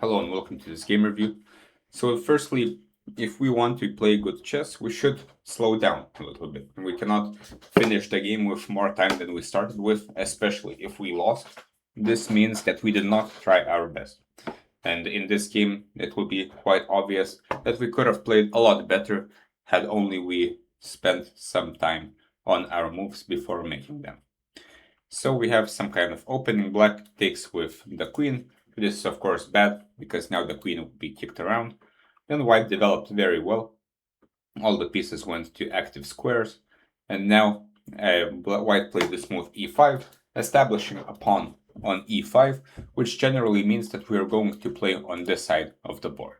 Hello and welcome to this game review. So firstly, if we want to play good chess, we should slow down a little bit. We cannot finish the game with more time than we started with, especially if we lost. This means that we did not try our best. And in this game, it will be quite obvious that we could have played a lot better had only we spent some time on our moves before making them. So we have some kind of opening. Black takes with the queen. This is of course bad, because now the queen will be kicked around. Then white developed very well. All the pieces went to active squares. And now white played this move e5, establishing a pawn on e5, which generally means that we are going to play on this side of the board.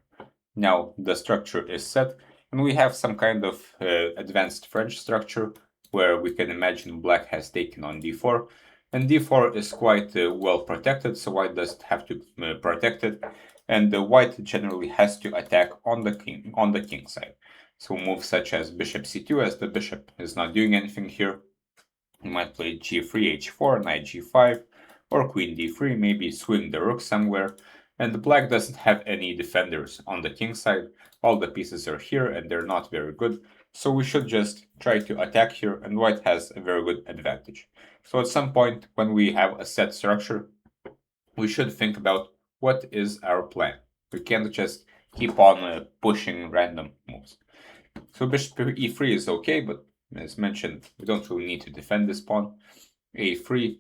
Now the structure is set, and we have some kind of advanced French structure, where we can imagine black has taken on d4, and d4 is quite well protected, so white doesn't have to protect it, and the white generally has to attack on the king side. So moves such as bishop c2, as the bishop is not doing anything here. We might play g3, h4, knight g5, or queen d3, maybe swing the rook somewhere. And the black doesn't have any defenders on the king side. All the pieces are here and they're not very good. So we should just try to attack here, and white has a very good advantage. So at some point when we have a set structure, we should think about what is our plan. We can't just keep on pushing random moves. So bishop e3 is okay, but as mentioned, we don't really need to defend this pawn. a3,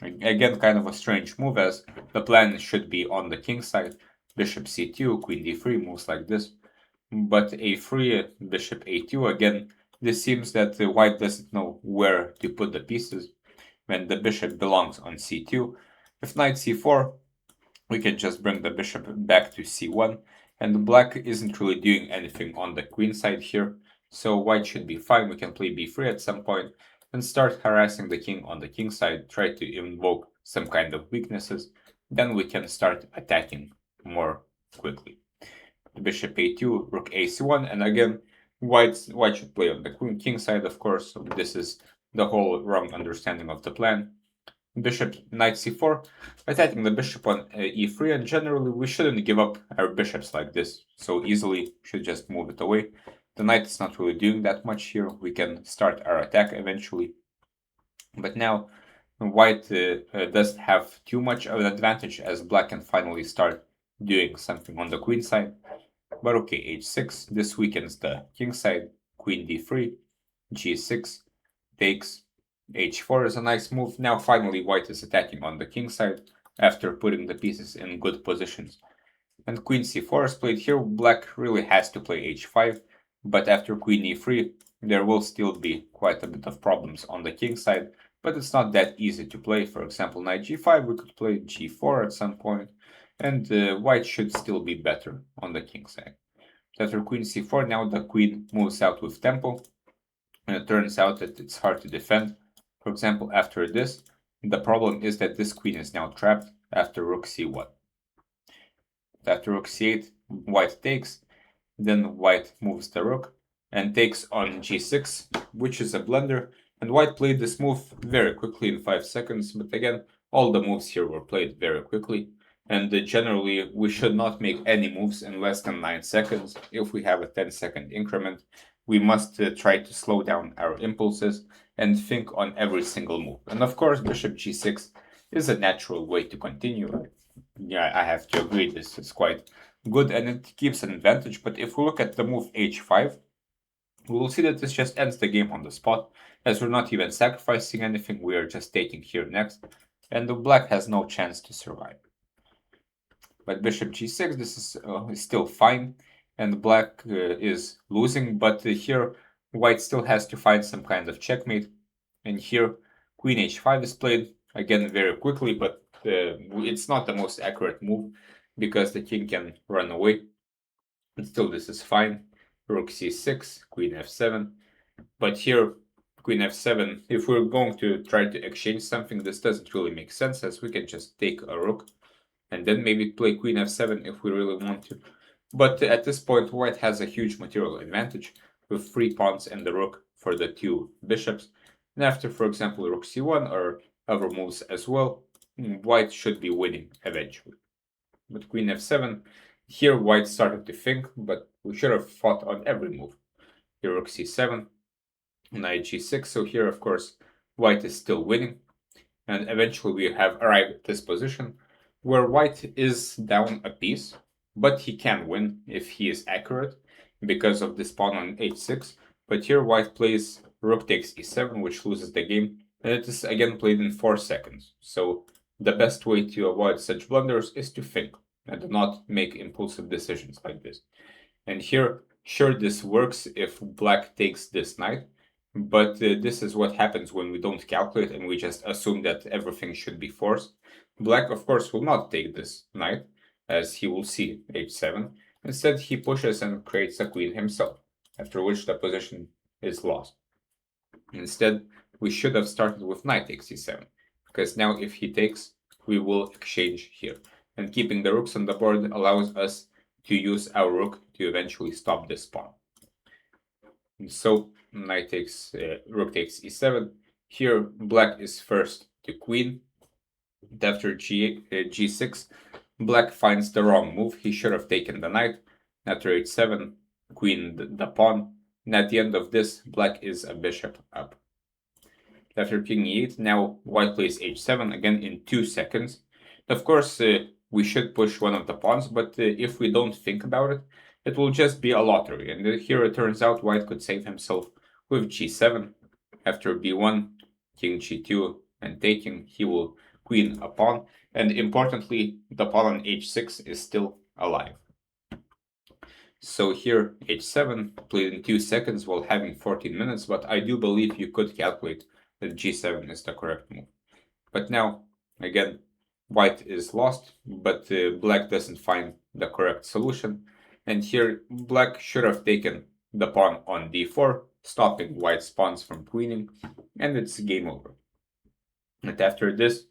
again, kind of a strange move, as the plan should be on the king side. Bishop c2, queen d3, moves like this. But a3, bishop a2, again, this seems that the white doesn't know where to put the pieces when the bishop belongs on c2. If knight c4, we can just bring the bishop back to c1, and black isn't really doing anything on the queen side here, so white should be fine. We can play b3 at some point and start harassing the king on the king side, try to invoke some kind of weaknesses, then we can start attacking more quickly. The bishop a2, rook ac1, and again, white should play on the king side, of course, so this is the whole wrong understanding of the plan. Bishop knight c4, attacking the bishop on e3, and generally we shouldn't give up our bishops like this so easily, should just move it away. The knight is not really doing that much here, we can start our attack eventually. But now white doesn't have too much of an advantage, as black can finally start doing something on the queen side. But okay, h6, this weakens the king side, queen d3, g6, takes, h4 is a nice move. Now finally white is attacking on the king side after putting the pieces in good positions. And queen c4 is played here. Black really has to play h5, but after queen e3 there will still be quite a bit of problems on the king side, but it's not that easy to play. For example, knight g5, we could play g4 at some point, and white should still be better on the king side. After queen c4, now the queen moves out with tempo, and it turns out that it's hard to defend. For example, after this, the problem is that this queen is now trapped after rook c1. After rook c8, white takes, then white moves the rook and takes on g6, which is a blunder, and white played this move very quickly in 5 seconds, but again, all the moves here were played very quickly, and generally we should not make any moves in less than 9 seconds. If we have a 10-second increment, we must try to slow down our impulses and think on every single move. And of course, bishop g6 is a natural way to continue. Yeah, I have to agree, this is quite good and it gives an advantage. But if we look at the move h5, we will see that this just ends the game on the spot, as we're not even sacrificing anything, we are just taking here next, and the black has no chance to survive. But bishop g6, this is still fine, and black is losing, but here white still has to find some kind of checkmate. And here queen h5 is played, again very quickly, but it's not the most accurate move because the king can run away. And still this is fine. Rook c6, queen f7. But here queen f7, if we're going to try to exchange something, this doesn't really make sense, as we can just take a rook and then maybe play queen f7 if we really want to. But at this point, white has a huge material advantage with 3 pawns and the rook for the 2 bishops. And after, for example, rook c1 or other moves as well, white should be winning eventually. but queen f7. Here white started to think, but we should have fought on every move. Here rook c7, knight g6, so here of course white is still winning. And eventually we have arrived at this position where white is down a piece, but he can win if he is accurate because of this pawn on h6. But here white plays rook takes e7, which loses the game, and it is again played in 4 seconds. So the best way to avoid such blunders is to think and do not make impulsive decisions like this. And here, sure, this works if black takes this knight, but this is what happens when we don't calculate and we just assume that everything should be forced. Black, of course, will not take this knight, as he will see h7. Instead, he pushes and creates a queen himself, after which the position is lost. Instead, we should have started with knight takes e7, because now if he takes, we will exchange here. And keeping the rooks on the board allows us to use our rook to eventually stop this pawn. And so knight takes, rook takes e7. Here black is first to queen. After g6, black finds the wrong move. He should have taken the knight. After h7, queen the pawn. And at the end of this, black is a bishop up. After king e8, now white plays h7 again in 2 seconds. Of course, we should push one of the pawns, but if we don't think about it, it will just be a lottery. And here it turns out white could save himself with g7. After b1, king g2, and taking, he will queen a pawn. And importantly, the pawn on h6 is still alive. So here h7 played in 2 seconds while having 14 minutes, but I do believe you could calculate that g7 is the correct move. But now, again, white is lost, but black doesn't find the correct solution. And here black should have taken the pawn on d4, stopping white's pawns from queening, and it's game over. And after this,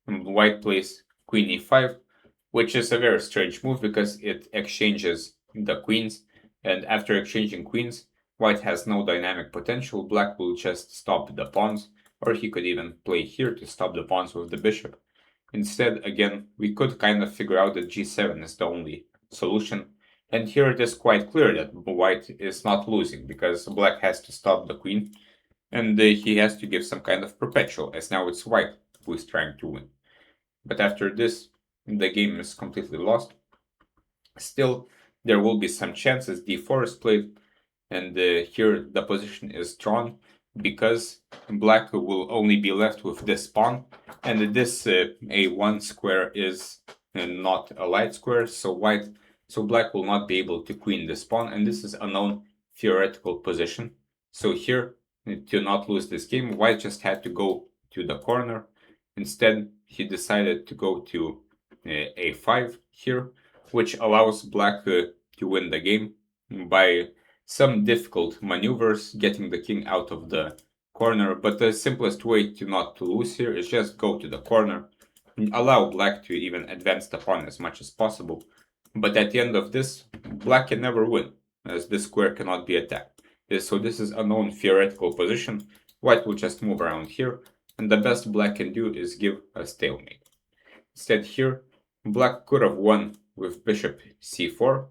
white plays queen e5, which is a very strange move because it exchanges the queens, and after exchanging queens, white has no dynamic potential. Black will just stop the pawns, or he could even play here to stop the pawns with the bishop. Instead, again, we could kind of figure out that g7 is the only solution. And here it is quite clear that white is not losing, because black has to stop the queen, and he has to give some kind of perpetual, as now it's white who is trying to win. But after this, the game is completely lost. Still, there will be some chances. d4 is played, and here the position is drawn, because black will only be left with this pawn, and this a1 square is not a light square, so black will not be able to queen this pawn, and this is a known theoretical position. So here, to not lose this game, white just had to go to the corner. Instead, he decided to go to a5 here, which allows black to win the game by some difficult maneuvers, getting the king out of the corner. But the simplest way to not to lose here is just go to the corner and allow black to even advance the pawn as much as possible. But at the end of this, black can never win, as this square cannot be attacked. So this is a known theoretical position. White will just move around here, and the best black can do is give a stalemate. Instead here, black could have won with bishop c4,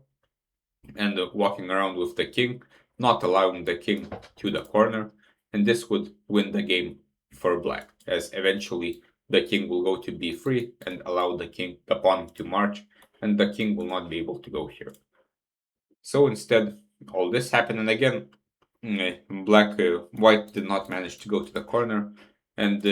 and walking around with the king, not allowing the king to the corner, and this would win the game for black, as eventually the king will go to b3 and allow the pawn to march, and the king will not be able to go here. So instead, all this happened, and again, white did not manage to go to the corner, and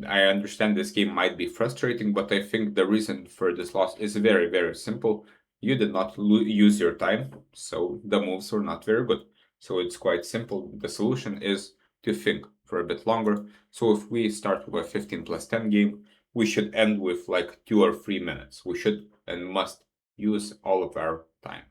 I understand this game might be frustrating, but I think the reason for this loss is very, very simple. You did not use your time, so the moves were not very good. So it's quite simple. The solution is to think for a bit longer. So if we start with a 15+10 game, we should end with like 2 or 3 minutes. We should and must use all of our time.